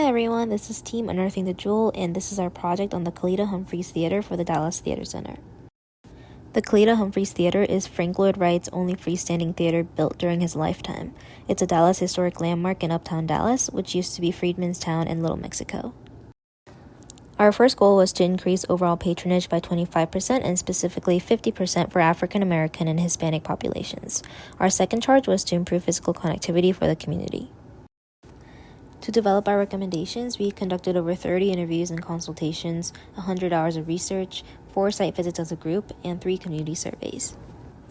everyone, this is Team Unearthing the Jewel, and this is our project on the Kalita Humphreys Theater for the Dallas Theater Center. The Kalita Humphreys Theater is Frank Lloyd Wright's only freestanding theater built during his lifetime. It's a Dallas historic landmark in uptown Dallas, which used to be Freedman's Town in Little Mexico. Our first goal was to increase overall patronage by 25% and specifically 50% for African American and Hispanic populations. Our second charge was to improve physical connectivity for the community. To develop our recommendations, we conducted over 30 interviews and consultations, 100 hours of research, 4 site visits as a group, and 3 community surveys.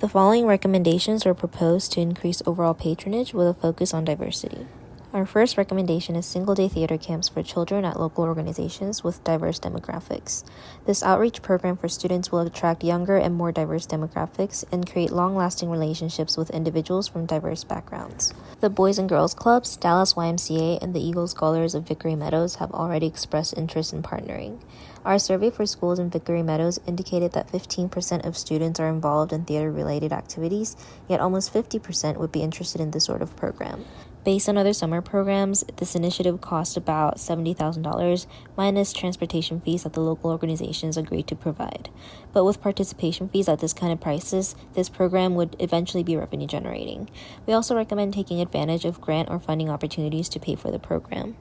The following recommendations were proposed to increase overall patronage with a focus on diversity. Our first recommendation is single-day theater camps for children at local organizations with diverse demographics. This outreach program for students will attract younger and more diverse demographics and create long-lasting relationships with individuals from diverse backgrounds. The Boys and Girls Clubs, Dallas YMCA, and the Eagle Scholars of Vickery Meadows have already expressed interest in partnering. Our survey for schools in Vickery Meadows indicated that 15% of students are involved in theater-related activities, yet almost 50% would be interested in this sort of program. Based on other summer programs, this initiative cost about $70,000 minus transportation fees that the local organizations agreed to provide. But with participation fees at discounted prices, this program would eventually be revenue generating. We also recommend taking advantage of grant or funding opportunities to pay for the program.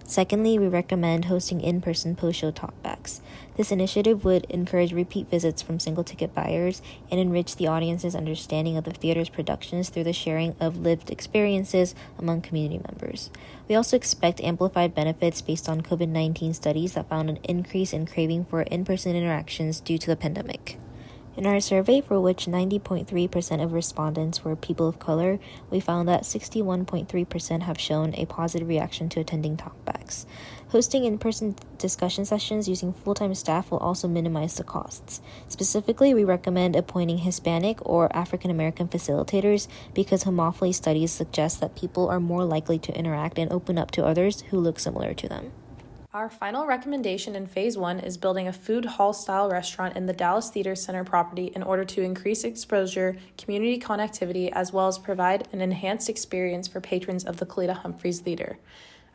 Secondly, we recommend hosting in-person post-show talkbacks. This initiative would encourage repeat visits from single-ticket buyers and enrich the audience's understanding of the theater's productions through the sharing of lived experiences among community members. We also expect amplified benefits based on COVID-19 studies that found an increase in craving for in-person interactions due to the pandemic. In our survey, for which 90.3% of respondents were people of color, we found that 61.3% have shown a positive reaction to attending talkbacks. Hosting in-person discussion sessions using full-time staff will also minimize the costs. Specifically, we recommend appointing Hispanic or African American facilitators because homophily studies suggest that people are more likely to interact and open up to others who look similar to them. Our final recommendation in Phase 1 is building a food hall-style restaurant in the Dallas Theater Center property in order to increase exposure, community connectivity, as well as provide an enhanced experience for patrons of the Kalita Humphreys Theater.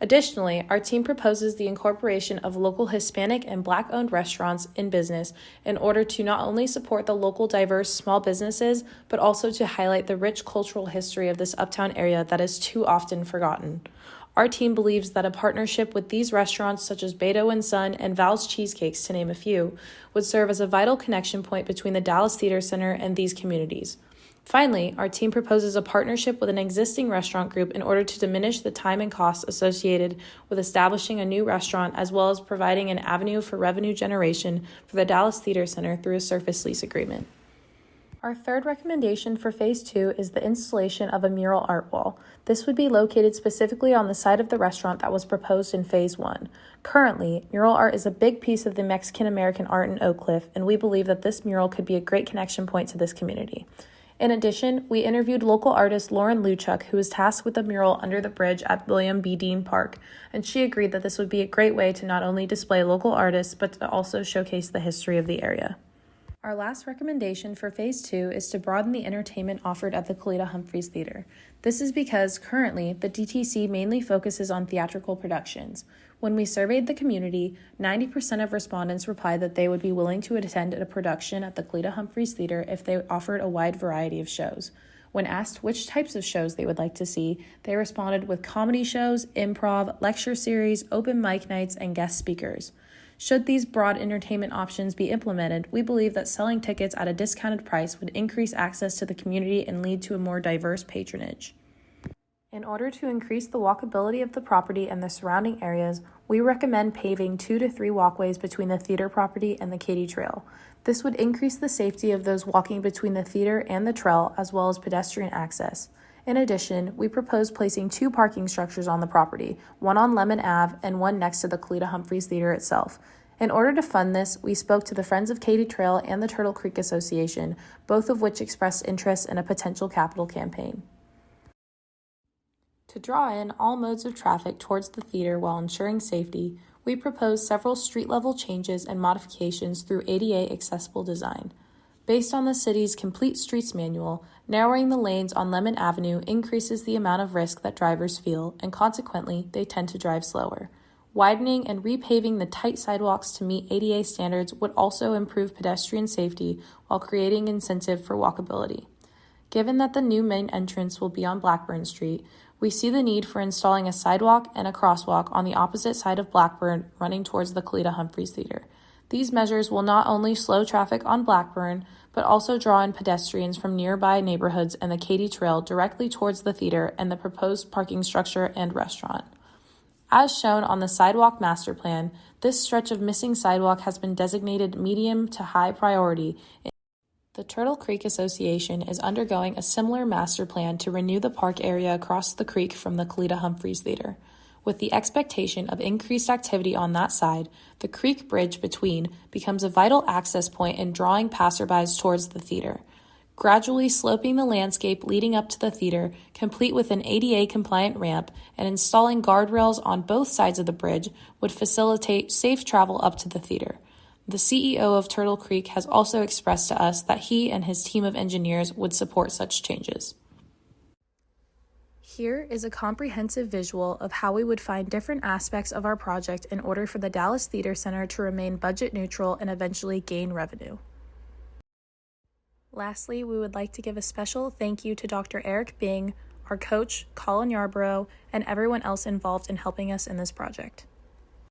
Additionally, our team proposes the incorporation of local Hispanic and Black-owned restaurants in business in order to not only support the local diverse small businesses, but also to highlight the rich cultural history of this uptown area that is too often forgotten. Our team believes that a partnership with these restaurants such as Beto & Son and Val's Cheesecakes, to name a few, would serve as a vital connection point between the Dallas Theater Center and these communities. Finally, our team proposes a partnership with an existing restaurant group in order to diminish the time and costs associated with establishing a new restaurant, as well as providing an avenue for revenue generation for the Dallas Theater Center through a surface lease agreement. Our third recommendation for Phase 2 is the installation of a mural art wall. This would be located specifically on the side of the restaurant that was proposed in Phase 1. Currently, mural art is a big piece of the Mexican-American art in Oak Cliff, and we believe that this mural could be a great connection point to this community. In addition, we interviewed local artist Lauren Luchuk, who was tasked with the mural under the bridge at William B. Dean Park, and she agreed that this would be a great way to not only display local artists, but to also showcase the history of the area. Our last recommendation for Phase 2 is to broaden the entertainment offered at the Kalita Humphreys Theater. This is because currently the DTC mainly focuses on theatrical productions. When we surveyed the community, 90% of respondents replied that they would be willing to attend a production at the Kalita Humphreys Theater if they offered a wide variety of shows. When asked which types of shows they would like to see, they responded with comedy shows, improv, lecture series, open mic nights, and guest speakers. Should these broad entertainment options be implemented, we believe that selling tickets at a discounted price would increase access to the community and lead to a more diverse patronage. In order to increase the walkability of the property and the surrounding areas, we recommend paving 2 to 3 walkways between the theater property and the Katy Trail. This would increase the safety of those walking between the theater and the trail, as well as pedestrian access. In addition, we propose placing 2 parking structures on the property, one on Lemon Ave and one next to the Kalita Humphreys Theater itself. In order to fund this, we spoke to the Friends of Katy Trail and the Turtle Creek Association, both of which expressed interest in a potential capital campaign. To draw in all modes of traffic towards the theater while ensuring safety, we propose several street-level changes and modifications through ADA accessible design. Based on the city's Complete Streets Manual, narrowing the lanes on Lemon Avenue increases the amount of risk that drivers feel, and consequently, they tend to drive slower. Widening and repaving the tight sidewalks to meet ADA standards would also improve pedestrian safety while creating incentive for walkability. Given that the new main entrance will be on Blackburn Street, we see the need for installing a sidewalk and a crosswalk on the opposite side of Blackburn running towards the Kalita Humphreys Theater. These measures will not only slow traffic on Blackburn, but also draw in pedestrians from nearby neighborhoods and the Katy Trail directly towards the theater and the proposed parking structure and restaurant. As shown on the sidewalk master plan, this stretch of missing sidewalk has been designated medium to high priority. The Turtle Creek Association is undergoing a similar master plan to renew the park area across the creek from the Kalita Humphreys Theater. With the expectation of increased activity on that side, the creek bridge between becomes a vital access point in drawing passerbys towards the theater. Gradually sloping the landscape leading up to the theater, complete with an ADA-compliant ramp, and installing guardrails on both sides of the bridge would facilitate safe travel up to the theater. The CEO of Turtle Creek has also expressed to us that he and his team of engineers would support such changes. Here is a comprehensive visual of how we would find different aspects of our project in order for the Dallas Theater Center to remain budget neutral and eventually gain revenue. Lastly, we would like to give a special thank you to Dr. Eric Bing, our coach, Colin Yarborough, and everyone else involved in helping us in this project.